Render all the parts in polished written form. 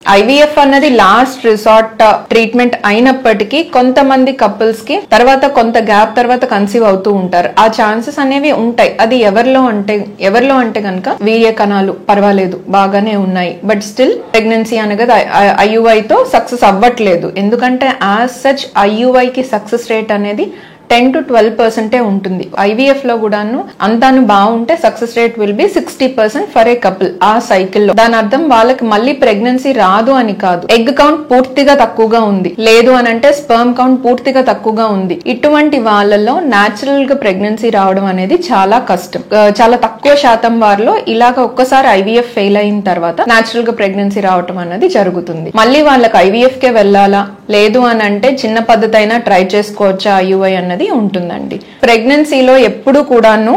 IVF అన్నది last resort treatment అయినప్పటికీ కొంతమంది కపుల్స్ కి తర్వాత కొంత గ్యాప్ తర్వాత కన్సీవ్ అవుతూ ఉంటారు. ఆ ఛాన్సెస్ అనేవి ఉంటాయి. అది ఎవరిలో అంటే కనుక వీర్య కణాలు పర్వాలేదు బాగానే ఉన్నాయి, బట్ స్టిల్ ప్రెగ్నెన్సీ అనగా IUI తో సక్సెస్ అవ్వట్లేదు. ఎందుకంటే యాజ్ సచ్ IUI కి సక్సెస్ రేట్ అనేది 10 to 12% ఉంటుంది. IVF లో కూడాను అంతాను బాగుంటే success rate will be 60% for a couple ఆ సైకిల్ లో. దాని అర్థం వాళ్ళకి మళ్ళీ ప్రెగ్నెన్సీ రాదు అని కాదు, ఎగ్ కౌంట్ పూర్తిగా తక్కువగా ఉంది, లేదు అని అంటే స్పర్మ్ కౌంట్ పూర్తిగా తక్కువగా ఉంది. ఇటువంటి వాళ్ళలో న్యాచురల్ గా ప్రెగ్నెన్సీ రావడం అనేది చాలా కష్టం. చాలా తక్కువ శాతం వారిలో ఇలాగ ఒక్కసారి IVF ఫెయిల్ అయిన తర్వాత న్యాచురల్ గా ప్రెగ్నెన్సీ రావడం అనేది జరుగుతుంది. మళ్ళీ వాళ్ళకి IVF కే వెళ్ళాలా, లేదు అని అంటే చిన్న పద్ధతి అయినా ట్రై చేసుకోవచ్చా IUI అన్నది ఉంటుందండి. ప్రెగ్నెన్సీలో ఎప్పుడు కూడాను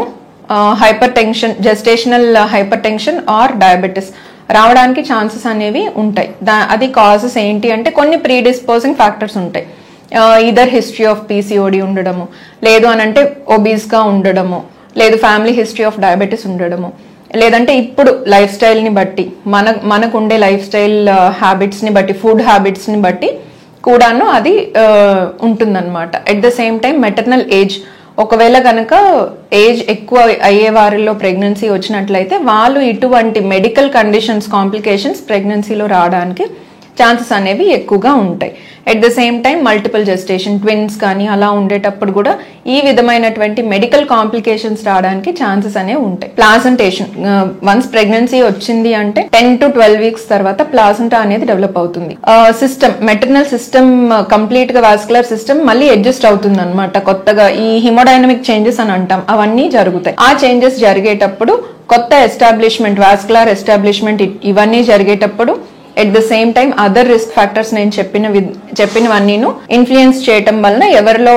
hyper tension, gestational hyper tension are diabetes రావడానికి ఛాన్సెస్ అనేవి ఉంటాయి. అది కాజెస్ ఏంటి అంటే కొన్ని ప్రీడిస్పోజింగ్ ఫ్యాక్టర్స్ ఉంటాయి. ఈదర్ హిస్టరీ ఆఫ్ PCOD ఉండడము, లేదు అని అంటే ఒబీస్ గా ఉండడము, లేదు ఫ్యామిలీ హిస్టరీ ఆఫ్ డయాబెటిస్ ఉండడము, లేదంటే ఇప్పుడు లైఫ్ స్టైల్ ని బట్టి మనకు ఉండే లైఫ్ స్టైల్ హ్యాబిట్స్ ని బట్టి, ఫుడ్ హ్యాబిట్స్ ని బట్టి కూడాను అది ఉంటుందన్నమాట. At the same time maternal age, ఒకవేళ కనుక ఏజ్ ఎక్కువ అయ్యే వారిలో ప్రెగ్నెన్సీ వచ్చినట్లయితే వాళ్ళు ఇటువంటి మెడికల్ కండిషన్స్, కాంప్లికేషన్స్ ప్రెగ్నెన్సీలో రావడానికి ఛాన్సెస్ అనేవి ఎక్కువగా ఉంటాయి. At the same time multiple gestation, twins కానీ అలా ఉండేటప్పుడు కూడా ఈ విధమైనటువంటి మెడికల్ కాంప్లికేషన్స్ రావడానికి ఛాన్సెస్ అనేవి ఉంటాయి. ప్లాసెంటేషన్, వన్స్ ప్రెగ్నెన్సీ వచ్చింది అంటే 10 to 12 వీక్స్ తర్వాత ప్లాసెంటా అనేది డెవలప్ అవుతుంది. సిస్టమ్, మెటర్నల్ సిస్టమ్ కంప్లీట్ గా వాస్కులర్ సిస్టమ్ మళ్ళీ అడ్జస్ట్ అవుతుంది అనమాట. కొత్తగా ఈ హిమోడైనమిక్ చేంజెస్ అని అంటాం, అవన్నీ జరుగుతాయి. ఆ చేంజెస్ జరిగేటప్పుడు కొత్త ఎస్టాబ్లిష్మెంట్, వాస్కులర్ ఎస్టాబ్లిష్మెంట్ ఇవన్నీ జరిగేటప్పుడు at the same time other risk factors నేను చెప్పినవన్నీను ఇన్ఫ్లుయెన్స్ చేయటం వలన ఎవరిలో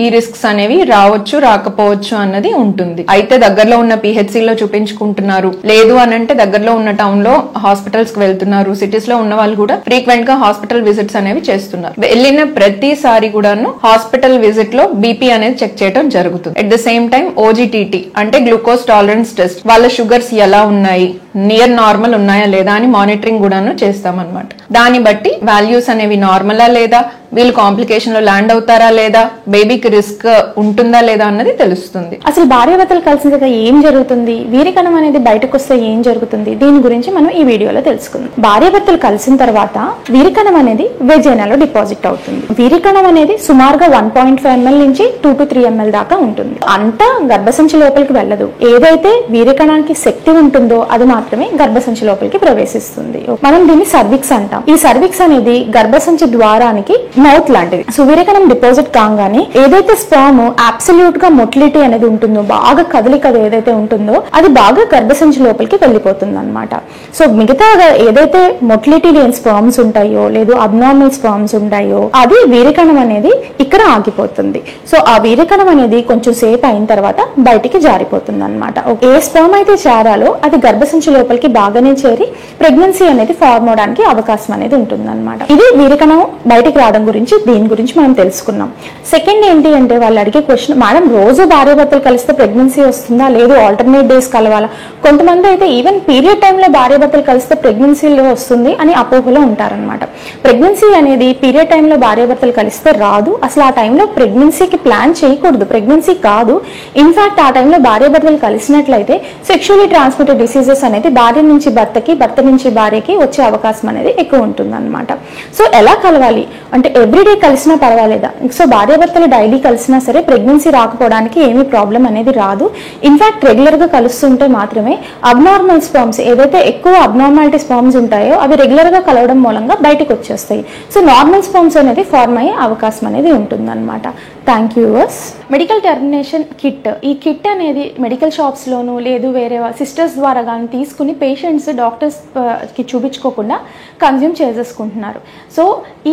ఈ రిస్క్స్ అనేవి రావచ్చు రాకపోవచ్చు అన్నది ఉంటుంది. అయితే దగ్గరలో ఉన్న PHCలో చూపించుకుంటున్నారు, లేదు అని అంటే దగ్గరలో ఉన్న టౌన్ లో హాస్పిటల్స్ కి వెళ్తున్నారు. సిటీస్ లో ఉన్న వాళ్ళు కూడా ఫ్రీక్వెంట్ గా హాస్పిటల్ విజిట్స్ అనేవి చేస్తున్నారు. వెళ్ళిన ప్రతిసారి కూడాను హాస్పిటల్ విజిట్ లో BP అనేది చెక్ చేయడం జరుగుతుంది. At the same time OGTT అంటే గ్లూకోజ్ టాలరెన్స్ టెస్ట్, వాళ్ళ షుగర్స్ ఎలా ఉన్నాయి, నియర్ నార్మల్ ఉన్నాయా లేదా అని మానిటరింగ్ కూడాను చేస్తామన్నమాట. దాన్ని బట్టి వాల్యూస్ అనేవి నార్మలా లేదా, వీళ్ళు కాంప్లికేషన్ లో ల్యాండ్ అవుతారా లేదా, బేబీకి రిస్క్ ఉంటుందా లేదా అన్నది తెలుస్తుంది. అసలు భార్యాభర్తలు కలిసిన ఏం జరుగుతుంది, వీరికణం అనేది బయటకు వస్తే ఏం జరుగుతుంది, దీని గురించి మనం ఈ వీడియోలో తెలుసుకుందాం. భార్యాభర్తలు కలిసిన తర్వాత వీరికణం అనేది వెజైనాలో డిపాజిట్ అవుతుంది. వీరికణం అనేది సుమారుగా 1.5 ml నుంచి 2 to 3 ml దాకా ఉంటుంది. అంతా గర్భసంచి లోపలికి వెళ్ళదు. ఏదైతే వీరికణానికి శక్తి ఉంటుందో అది మాత్రమే గర్భసంచి లోపలికి ప్రవేశిస్తుంది. మనం దీన్ని సర్విక్స్ అంటాం. ఈ సర్విక్స్ అనేది గర్భసంచి ద్వారానికి మౌత్ లాంటిది. సో వీరికణం డిపాజిట్ కాగానే ఏదైతే స్పర్మ్ అబ్సల్యూట్ గా మొటిలిటీ అనేది ఉంటుందో, బాగా కదలిక ఏదైతే ఉంటుందో అది బాగా గర్భసంచి లోపలికి వెళ్ళిపోతుంది అనమాట. సో మిగతా ఏదైతే మొటిలిటీ లేని స్పర్మ్స్ ఉంటాయో, లేదు అబ్నార్మల్ స్పర్మ్స్ ఉంటాయో, అది వీరికణం అనేది ఇక్కడ ఆగిపోతుంది. సో ఆ వీరికణం అనేది కొంచెం సేపు అయిన తర్వాత బయటికి జారిపోతుంది అనమాట. ఏ స్పర్మ్ అయితే చేరాలో అది గర్భసంచి లోపలికి బాగానే చేరి ప్రెగ్నెన్సీ అనేది ఫార్మ్ అవడానికి అవకాశం అనేది ఉంటుంది అనమాట. ఇది వీరికణం బయటికి రావడం గురించి, దీని గురించి మనం తెలుసుకున్నాం. సెకండ్ ఏంటి అంటే వాళ్ళు అడిగే క్వశ్చన్, మేడం రోజు భార్యాభర్తలు కలిస్తే ప్రెగ్నెన్సీ వస్తుందా, లేదు ఆల్టర్నేట్ డేస్ కలవాలా? కొంతమంది అయితే ఈవెన్ పీరియడ్ టైంలో భార్యాభర్తలు కలిస్తే ప్రెగ్నెన్సీలో వస్తుంది అని అపోహలో ఉంటారనమాట. ప్రెగ్నెన్సీ అనేది పీరియడ్ టైంలో భార్యాభర్తలు కలిస్తే రాదు. అసలు ఆ టైంలో ప్రెగ్నెన్సీకి ప్లాన్ చేయకూడదు, ప్రెగ్నెన్సీ కాదు. ఇన్ఫాక్ట్ ఆ టైంలో భార్యాభర్తలు కలిసినట్లయితే సెక్షువల్లీ ట్రాన్స్మిటెడ్ డిసీజెస్ అనేది భార్య నుంచి భర్తకి, భర్త నుంచి భార్యకి వచ్చే అవకాశం అనేది ఎక్కువ ఉంటుంది అనమాట. సో ఎలా కలవాలి అంటే ఎవ్రీడే కలిసినా పర్వాలేదా? సో భార్యాభర్తలు డైలీ కలిసినా సరే ప్రెగ్నెన్సీ రాకపోవడానికి ఏమీ ప్రాబ్లం అనేది రాదు. ఇన్ఫాక్ట్ రెగ్యులర్ గా కలుస్తుంటే మాత్రమే అబ్నార్మల్ స్పర్మ్స్, ఏదైతే ఎక్కువ అబ్నార్మాలిటీ స్పర్మ్స్ ఉంటాయో అవి రెగ్యులర్ గా కలవడం మూలంగా బయటకు వచ్చేస్తాయి. సో నార్మల్ స్పర్మ్స్ అనేది ఫార్మ్ అయ్యే అవకాశం అనేది ఉంటుంది అనమాట. Thank you. Medical termination kit, ఈ కిట్ అనేది మెడికల్ షాప్స్ లోను లేదు వేరే సిస్టర్స్ ద్వారా కానీ తీసుకుని పేషెంట్స్ డాక్టర్స్ కి చూపించుకోకుండా కన్జ్యూమ్ చేసేసుకుంటున్నారు. సో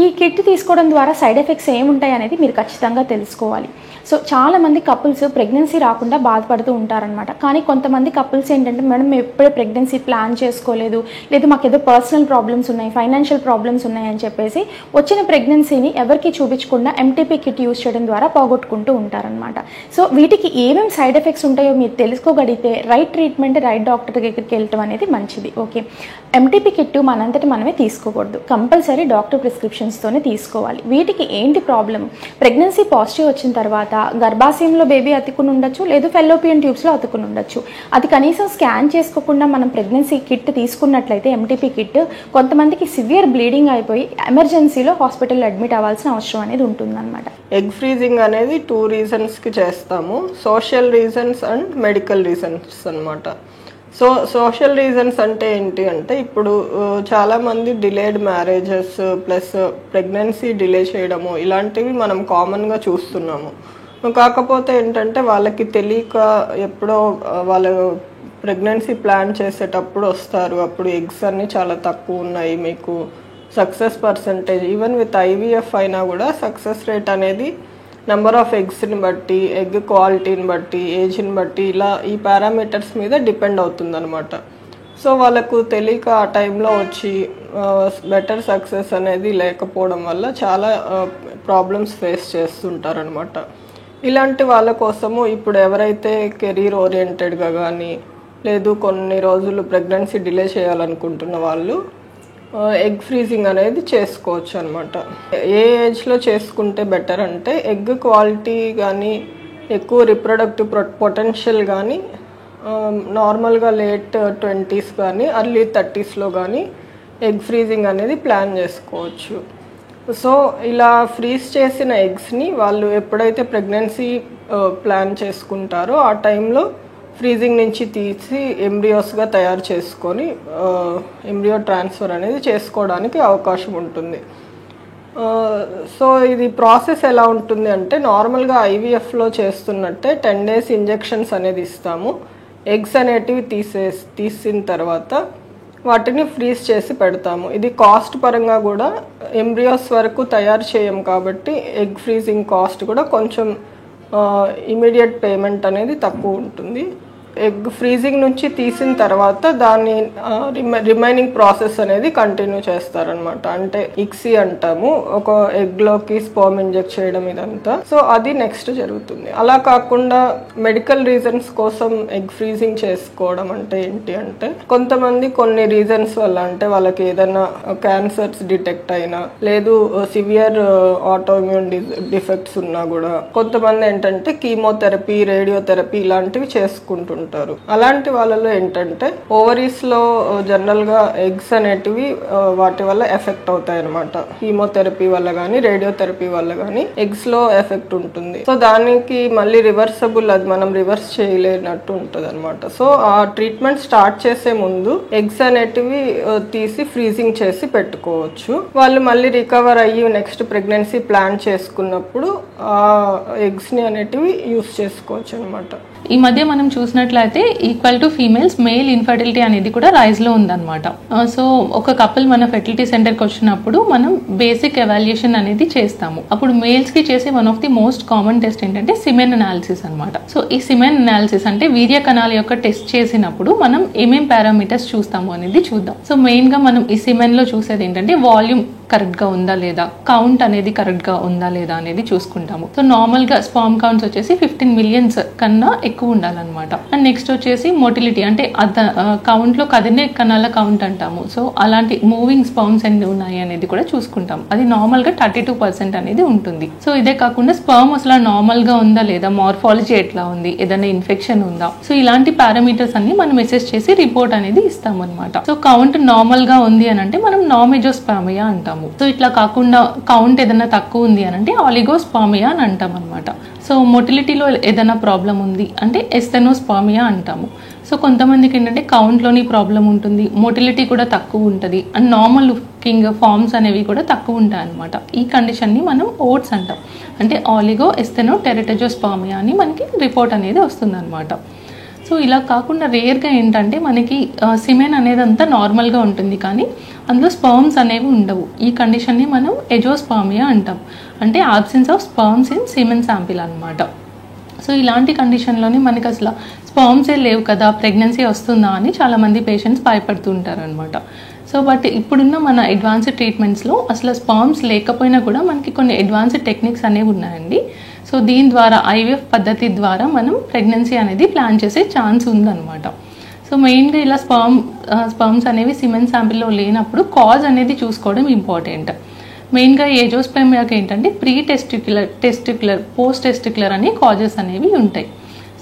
ఈ కిట్ తీసుకోవడం ద్వారా సైడ్ ఎఫెక్ట్స్ ఏముంటాయి అనేది మీరు ఖచ్చితంగా తెలుసుకోవాలి. సో చాలా మంది కపుల్స్ ప్రెగ్నెన్సీ రాకుండా బాధపడుతూ ఉంటారనమాట. కానీ కొంతమంది కపుల్స్ ఏంటంటే, మేడం మేము ఎప్పుడే ప్రెగ్నెన్సీ ప్లాన్ చేసుకోలేదు, లేదు మాకు ఏదో పర్సనల్ ప్రాబ్లమ్స్ ఉన్నాయి, ఫైనాన్షియల్ ప్రాబ్లమ్స్ ఉన్నాయి అని చెప్పేసి వచ్చిన ప్రెగ్నెన్సీని ఎవరికి చూపించకుండా ఎంటీపీ కిట్ యూజ్ చేయడం ద్వారా పోగొట్టుకుంటూ ఉంటారనమాట. సో వీటికి ఏమేమి సైడ్ ఎఫెక్ట్స్ ఉంటాయో మీరు తెలుసుకోగలిగితే రైట్ ట్రీట్మెంట్ రైట్ డాక్టర్ దగ్గరికి వెళ్ళటం అనేది మంచిది. ఓకే, ఎంటీపీ కిట్ మనంతటి మనమే తీసుకోకూడదు, కంపల్సరీ డాక్టర్ ప్రిస్క్రిప్షన్స్తోనే తీసుకోవాలి. వీటికి ఏంటి ప్రాబ్లం? ప్రెగ్నెన్సీ పాజిటివ్ వచ్చిన తర్వాత గర్భాశయంలో బేబీ అతుక్కుని ఉండొచ్చు, లేదు ఫెల్లోపియన్ ట్యూబ్స్లో అతుక్కుని ఉండొచ్చు. అది కనీసం స్కాన్ చేసుకోకుండా మనం ప్రెగ్నెన్సీ కిట్ తీసుకున్నట్లయితే ఎంటీపీ కిట్, కొంతమందికి సివియర్ బ్లీడింగ్ అయిపోయి ఎమర్జెన్సీలో హాస్పిటల్లో అడ్మిట్ అవ్వాల్సిన అవసరం అనేది ఉంటుందన్నమాట. ఎగ్ ఫ్రీజింగ్ అనేది 2 రీజన్స్కి చేస్తాము, social reasons and medical reasons అన్నమాట. సోషల్ రీజన్స్ అంటే ఏంటి అంటే, ఇప్పుడు చాలామంది delayed marriages plus pregnancy delay చేయడము ఇలాంటివి మనం కామన్గా చూస్తున్నాము. కాకపోతే ఏంటంటే వాళ్ళకి తెలియక ఎప్పుడో వాళ్ళ ప్రెగ్నెన్సీ ప్లాన్ చేసేటప్పుడు వస్తారు, అప్పుడు ఎగ్స్ అన్నీ చాలా తక్కువ ఉన్నాయి, మీకు success percentage even with IVF అయినా కూడా సక్సెస్ రేట్ అనేది నెంబర్ ఆఫ్ ఎగ్స్ని బట్టి, ఎగ్ క్వాలిటీని బట్టి, ఏజ్ని బట్టి ఇలా ఈ పారామీటర్స్ మీద డిపెండ్ అవుతుందన్నమాట. సో వాళ్ళకు తెలియక ఆ టైంలో వచ్చి బెటర్ సక్సెస్ అనేది లేకపోవడం వల్ల చాలా ప్రాబ్లమ్స్ ఫేస్ చేస్తుంటారనమాట. ఇలాంటి వాళ్ళ కోసము ఇప్పుడు ఎవరైతే కెరీర్ ఓరియంటెడ్గా కానీ, లేదు కొన్ని రోజులు ప్రెగ్నెన్సీ డిలే చేయాలనుకుంటున్న వాళ్ళు ఎగ్ ఫ్రీజింగ్ అనేది చేసుకోవచ్చు అనమాట. ఏ ఏజ్లో చేసుకుంటే బెటర్ అంటే, ఎగ్ క్వాలిటీ కానీ, ఎక్కువ రిప్రొడక్టివ్ పొటెన్షియల్ కానీ నార్మల్గా లేట్ 20s కానీ ఎర్లీ 30sలో కానీ ఎగ్ ఫ్రీజింగ్ అనేది ప్లాన్ చేసుకోవచ్చు. సో ఇలా ఫ్రీజ్ చేసిన ఎగ్స్ని వాళ్ళు ఎప్పుడైతే ప్రెగ్నెన్సీ ప్లాన్ చేసుకుంటారో ఆ టైంలో ఫ్రీజింగ్ నుంచి తీసి ఎంబ్రియోస్గా తయారు చేసుకొని ఎంబ్రియో ట్రాన్స్ఫర్ అనేది చేసుకోవడానికి అవకాశం ఉంటుంది. సో ఇది ప్రాసెస్ ఎలా ఉంటుంది అంటే, నార్మల్గా ఐవీఎఫ్లో చేస్తున్నట్టే 10 days ఇంజెక్షన్స్ అనేది ఇస్తాము. ఎగ్స్ అనేటివి తీసిన తర్వాత వాటిని ఫ్రీజ్ చేసి పెడతాము. ఇది కాస్ట్ పరంగా కూడా ఎంబ్రియోస్ వరకు తయారు చేయం కాబట్టి ఎగ్ ఫ్రీజింగ్ కాస్ట్ కూడా కొంచెం ఇమీడియట్ పేమెంట్ అనేది తక్కువ ఉంటుంది. ఎగ్ ఫ్రీజింగ్ నుంచి తీసిన తర్వాత దాన్ని రిమైనింగ్ ప్రాసెస్ అనేది కంటిన్యూ చేస్తారనమాట. అంటే ఇక్సీ అంటాము, ఒక ఎగ్లోకి స్పర్మ్ ఇంజెక్ట్ చేయడం ఇదంతా. సో అది నెక్స్ట్ జరుగుతుంది. అలా కాకుండా మెడికల్ రీజన్స్ కోసం ఎగ్ ఫ్రీజింగ్ చేసుకోవడం అంటే ఏంటి అంటే, కొంతమంది కొన్ని రీజన్స్ వల్ల, అంటే వాళ్ళకి ఏదైనా క్యాన్సర్స్ డిటెక్ట్ అయినా, లేదు సివియర్ ఆటోఇమ్యూన్ డిఫెక్ట్స్ ఉన్నా కూడా, కొంతమంది ఏంటంటే కీమోథెరపీ, రేడియోథెరపీ ఇలాంటివి చేసుకుంటుంటారు. అలాంటి వాళ్ళలో ఏంటంటే ఓవరీస్ లో జనరల్ గా ఎగ్స్ అనేటివి వాటి వల్ల ఎఫెక్ట్ అవుతాయి అనమాట. కీమోథెరపీ వల్ల కానీ, రేడియోథెరపీ వల్ల కానీ ఎగ్స్ లో ఎఫెక్ట్ ఉంటుంది. సో దానికి మళ్ళీ రివర్సబుల్, అది మనం రివర్స్ చేయలేనట్టు ఉంటుంది అనమాట. సో ఆ ట్రీట్మెంట్ స్టార్ట్ చేసే ముందు ఎగ్స్ అనేటివి తీసి ఫ్రీజింగ్ చేసి పెట్టుకోవచ్చు. వాళ్ళు మళ్ళీ రికవర్ అయ్యి నెక్స్ట్ ప్రెగ్నెన్సీ ప్లాన్ చేసుకున్నప్పుడు ఆ ఎగ్స్ ని అనేటివి యూస్ చేసుకోవచ్చు అనమాట. ఈ మధ్య మనం చూసినట్లయితే equal to females male infertility అనేది కూడా రైజ్ లో ఉందన్నమాట. సో ఒక కపుల్ మన ఫెర్టిలిటీ సెంటర్కి వచ్చినప్పుడు మనం బేసిక్ ఎవాల్యుయేషన్ అనేది చేస్తాము. అప్పుడు మేల్స్ కి చేసే one of the most common test ఏంటంటే సిమెన్ అనాలిసిస్ అనమాట. సో ఈ సిమెన్ అనాలిసిస్ అంటే వీర్య కణాల యొక్క టెస్ట్ చేసినప్పుడు మనం ఏమేం పారామీటర్స్ చూస్తాము అనేది చూద్దాం. సో మెయిన్ గా మనం ఈ సిమెన్ లో చూసేది ఏంటంటే వాల్యూమ్ కరెక్ట్ గా ఉందా లేదా, కౌంట్ అనేది కరెక్ట్ గా ఉందా లేదా అనేది చూసుకుంటాము. సో నార్మల్ గా స్పర్మ్ కౌంట్స్ వచ్చేసి 15 million కన్నా ఎక్కువ ఉండాలన్నమాట. అండ్ నెక్స్ట్ వచ్చేసి మోటిలిటీ, అంటే కౌంట్ లో కదినే కణాల కౌంట్ అంటాము. సో అలాంటి మూవింగ్ స్పర్మ్స్ ఎన్ని ఉన్నాయి అనేది కూడా చూసుకుంటాం. అది నార్మల్ గా 32% అనేది ఉంటుంది. సో ఇదే కాకుండా స్పర్మ్ అసలు నార్మల్ గా ఉందా లేదా, మార్ఫాలజీ ఎట్లా ఉంది, ఏదైనా ఇన్ఫెక్షన్ ఉందా, సో ఇలాంటి పారామీటర్స్ అన్ని మనం అసెస్ చేసి రిపోర్ట్ అనేది ఇస్తాం అనమాట. సో కౌంట్ నార్మల్ గా ఉంది అని అంటే మనం నార్మెజోస్పర్మియా అంటాము. సో ఇట్లా కాకుండా కౌంట్ ఏదైనా తక్కువ ఉంది అని అంటే ఆలిగోస్పర్మియా అని అంటాం అనమాట. సో మొటిలిటీలో ఏదైనా ప్రాబ్లం ఉంది అంటే ఎస్థెనోస్పర్మియా అంటాము. సో కొంతమందికి ఏంటంటే కౌంట్లోని ప్రాబ్లం ఉంటుంది, మొటిలిటీ కూడా తక్కువ ఉంటుంది, అండ్ నార్మల్ లుకింగ్ ఫార్మ్స్ అనేవి కూడా తక్కువ ఉంటాయి అనమాట. ఈ కండిషన్ని మనం ఓట్స్ అంటాం. అంటే ఆలిగో ఎస్థెనో టెరటోజోస్పర్మియా అని మనకి రిపోర్ట్ అనేది వస్తుంది అనమాట. సో ఇలా కాకుండా రేర్గా ఏంటంటే మనకి సిమెన్ అనేది అంతా నార్మల్గా ఉంటుంది, కానీ అందులో స్పర్మ్స్ అనేవి ఉండవు. ఈ కండిషన్ని మనం ఎజోస్పర్మియా అంటాం. అంటే absence of sperms in semen sample అనమాట. సో ఇలాంటి కండిషన్లోనే మనకి అసలు స్పర్మ్సే లేవు కదా, ప్రెగ్నెన్సీ వస్తుందా అని చాలామంది పేషెంట్స్ భయపడుతుంటారు అనమాట. సో బట్ ఇప్పుడున్న మన అడ్వాన్స్డ్ ట్రీట్మెంట్స్లో అసలు స్పర్మ్స్ లేకపోయినా కూడా మనకి కొన్ని అడ్వాన్స్డ్ టెక్నిక్స్ అనేవి ఉన్నాయండి. సో దీని ద్వారా ఐవీఎఫ్ పద్ధతి ద్వారా మనం ప్రెగ్నెన్సీ అనేది ప్లాన్ చేసే ఛాన్స్ ఉందన్నమాట. సో మెయిన్గా ఇలా స్పర్మ్స్ అనేవి సిమెన్ శాంపిల్లో లేనప్పుడు కాజ్ అనేది చూసుకోవడం ఇంపార్టెంట్. మెయిన్గా ఏజోస్పెర్మియాకి ఏంటంటే ప్రీ టెస్టిక్యులర్ పోస్ట్ టెస్టిక్యులర్ అనే కాజెస్ అనేవి ఉంటాయి.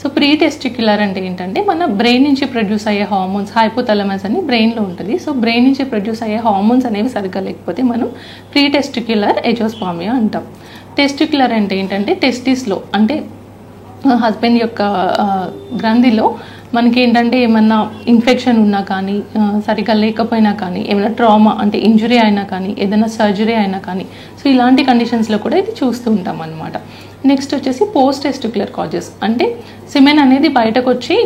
సో ప్రీ టెస్టిక్యులర్ అంటే ఏంటంటే మన బ్రెయిన్ నుంచి ప్రొడ్యూస్ అయ్యే హార్మోన్స్, హైపోథాలమస్ అని బ్రెయిన్లో ఉంటుంది. సో బ్రెయిన్ నుంచి ప్రొడ్యూస్ అయ్యే హార్మోన్స్ అనేవి సరిగ్గా లేకపోతే మనం ప్రీ టెస్టిక్యులర్ ఏజోస్పెర్మియా అంటాం. టెస్టిక్యులర్ అంటే ఏంటంటే టెస్టిస్లో అంటే హస్బెండ్ యొక్క గ్రంథిలో మనకి ఏంటంటే ఏమన్నా ఇన్ఫెక్షన్ ఉన్నా కానీ, సరిగ్గా లేకపోయినా కానీ, ఏమైనా ట్రామా అంటే ఇంజురీ అయినా కానీ, ఏదైనా సర్జరీ అయినా కానీ, సో ఇలాంటి కండిషన్స్లో కూడా ఇది చూస్తూ ఉంటాం అనమాట. నెక్స్ట్ వచ్చేసి పోస్ట్ టెస్టిక్యులర్ కాజెస్ అంటే సిమెన్ అనేది బయటకు వచ్చి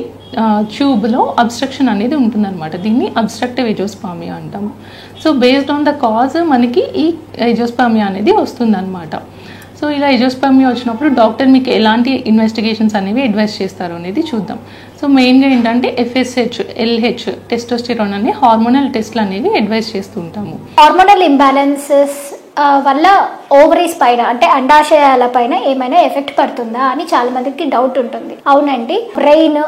ట్యూబ్లో అబ్స్ట్రక్షన్ అనేది ఉంటుందన్నమాట. దీన్ని అబ్స్ట్రక్టివ్ ఏజోస్పెర్మియా అంటాము. So based on the cause మనకి ఈ ఏజోస్పెర్మియా అనేది వస్తుందన్నమాట. సో ఇలా ఏజోస్పెర్మియా వచ్చినప్పుడు డాక్టర్ మీకు ఎలాంటి ఇన్వెస్టిగేషన్స్ అనేవి అడ్వైస్ చేస్తారు అనేది చూద్దాం. సో మెయిన్గా ఏంటంటే FSH, LH, టెస్టోస్టెరాన్ అనే హార్మోనల్ టెస్ట్లు అనేవి అడ్వైస్ చేస్తూ ఉంటాము. హార్మోనల్ ఇంబ్యాలెన్సెస్ వల్ల ఓవరీస్ పైన అంటే అండాశయాల పైన ఏమైనా ఎఫెక్ట్ పడుతుందా అని చాలా మందికి డౌట్ ఉంటుంది. అవునండి, బ్రెయిన్,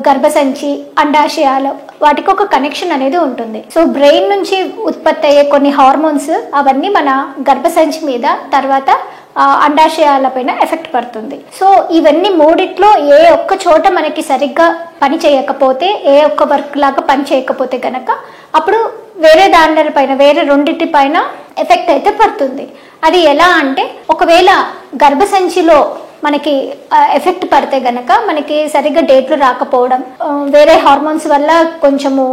గర్భసంచి, అండాశయాలు వాటికి ఒక కనెక్షన్ అనేది ఉంటుంది. సో బ్రెయిన్ నుంచి ఉత్పత్తి అయ్యే కొన్ని హార్మోన్స్ అవన్నీ మన గర్భసంచి మీద తర్వాత అండాశయాల పైన ఎఫెక్ట్ పడుతుంది. సో ఇవన్నీ మూడిట్లో ఏ ఒక్క చోట మనకి సరిగ్గా పని చేయకపోతే, ఏ ఒక్క వర్క్ లాగా పని చేయకపోతే కనుక అప్పుడు వేరే దానిపైన వేరే రెండింటి పైన ఎఫెక్ట్ అయితే పడుతుంది. అది ఎలా అంటే ఒకవేళ గర్భసంచిలో మనకి ఎఫెక్ట్ పడితే గనక మనకి సరిగ్గా డేట్లు రాకపోవడం, వేరే హార్మోన్స్ వల్ల కొంచెము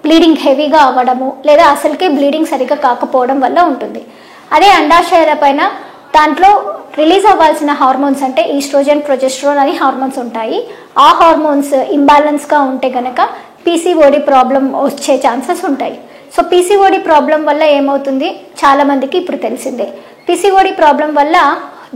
బ్లీడింగ్ హెవీగా అవ్వడము, లేదా అసలుకే బ్లీడింగ్ సరిగ్గా కాకపోవడం వల్ల ఉంటుంది. అదే అండాశయాల పైన దాంట్లో రిలీజ్ అవ్వాల్సిన హార్మోన్స్ అంటే ఈస్ట్రోజన్, ప్రొజెస్ట్రాన్ అని హార్మోన్స్ ఉంటాయి. ఆ హార్మోన్స్ ఇంబ్యాలెన్స్గా ఉంటే గనక PCOD ప్రాబ్లం వచ్చే ఛాన్సెస్ ఉంటాయి. సో PCOD ప్రాబ్లం వల్ల ఏమవుతుంది చాలా మందికి ఇప్పుడు తెలిసిందే. PCOD ప్రాబ్లం వల్ల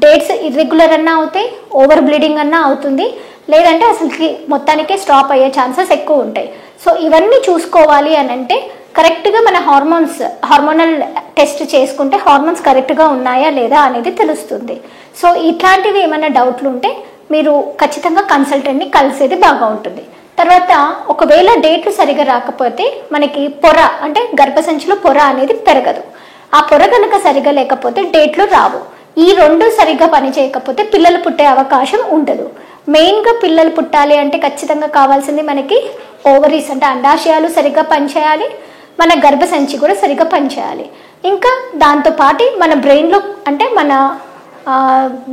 డేట్స్ ఇర్రెగ్యులర్ అన్నా అవుతాయి, ఓవర్ బ్లీడింగ్ అన్నా అవుతుంది, లేదంటే అసలుకి మొత్తానికే స్టాప్ అయ్యే ఛాన్సెస్ ఎక్కువ ఉంటాయి. సో ఇవన్నీ చూసుకోవాలి అని అంటే కరెక్ట్గా మన హార్మోనల్ టెస్ట్ చేసుకుంటే హార్మోన్స్ కరెక్ట్గా ఉన్నాయా లేదా అనేది తెలుస్తుంది. సో ఇట్లాంటివి ఏమైనా డౌట్లు ఉంటే మీరు ఖచ్చితంగా కన్సల్టెంట్ని కలిసేది బాగా ఉంటుంది. తర్వాత ఒకవేళ డేట్లు సరిగా రాకపోతే మనకి పొర అంటే గర్భసంచిలో పొర అనేది పెరగదు. ఆ పొర కనుక సరిగా లేకపోతే డేట్లు రావు. ఈ రెండు సరిగ్గా పని చేయకపోతే పిల్లలు పుట్టే అవకాశం ఉండదు. మెయిన్గా పిల్లలు పుట్టాలి అంటే ఖచ్చితంగా కావాల్సింది మనకి ఓవరీస్ అంటే అండాశయాలు సరిగ్గా పనిచేయాలి, మన గర్భసంచి కూడా సరిగ్గా పనిచేయాలి. ఇంకా దాంతోపాటు మన బ్రెయిన్లో అంటే మన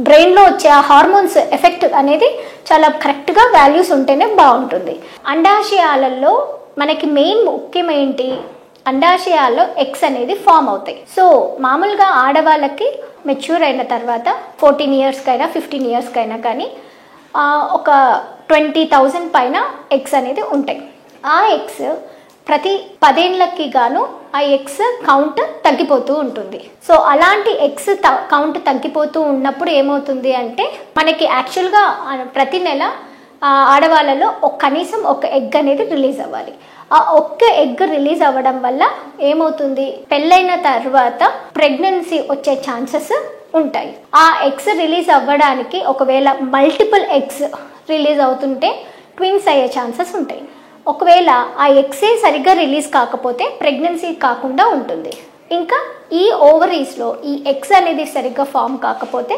బ్రెయిన్లో వచ్చే ఆ హార్మోన్స్ ఎఫెక్ట్ అనేది చాలా కరెక్ట్గా వాల్యూస్ ఉంటేనే బాగుంటుంది. అండాశయాలలో మనకి మెయిన్ ముఖ్యమేంటి, అండాశయాల్లో ఎగ్స్ అనేది ఫామ్ అవుతాయి. సో మామూలుగా ఆడవాళ్ళకి మెచ్యూర్ అయిన తర్వాత 14 ఇయర్స్కైనా 15 ఇయర్స్కైనా కానీ ఒక 20,000 పైన ఎగ్స్ అనేది ఉంటాయి. ఆ ఎగ్స్ ప్రతి 10 ఏళ్ళకి గాను ఆ ఎగ్స్ కౌంట్ తగ్గిపోతూ ఉంటుంది. సో అలాంటి ఎగ్స్ కౌంట్ తగ్గిపోతూ ఉన్నప్పుడు ఏమవుతుంది అంటే మనకి యాక్చువల్గా ప్రతి నెల ఆడవాళ్ళలో కనీసం ఒక ఎగ్ అనేది రిలీజ్ అవ్వాలి. ఆ ఒక్క ఎగ్ రిలీజ్ అవ్వడం వల్ల ఏమవుతుంది, పెళ్ళైన తర్వాత ప్రెగ్నెన్సీ వచ్చే ఛాన్సెస్ ఉంటాయి. ఆ ఎగ్స్ రిలీజ్ అవ్వడానికి ఒకవేళ మల్టిపుల్ ఎగ్స్ రిలీజ్ అవుతుంటే ట్విన్స్ అయ్యే ఛాన్సెస్ ఉంటాయి. ఒకవేళ ఆ ఎగ్సే సరిగ్గా రిలీజ్ కాకపోతే ప్రెగ్నెన్సీ కాకుండా ఉంటుంది. ఇంకా ఈ ఓవరీస్లో ఈ ఎగ్స్ అనేది సరిగ్గా ఫామ్ కాకపోతే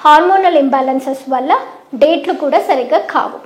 హార్మోనల్ ఇంబ్యాలెన్సెస్ వల్ల డేట్లు కూడా సరిగ్గా కావు.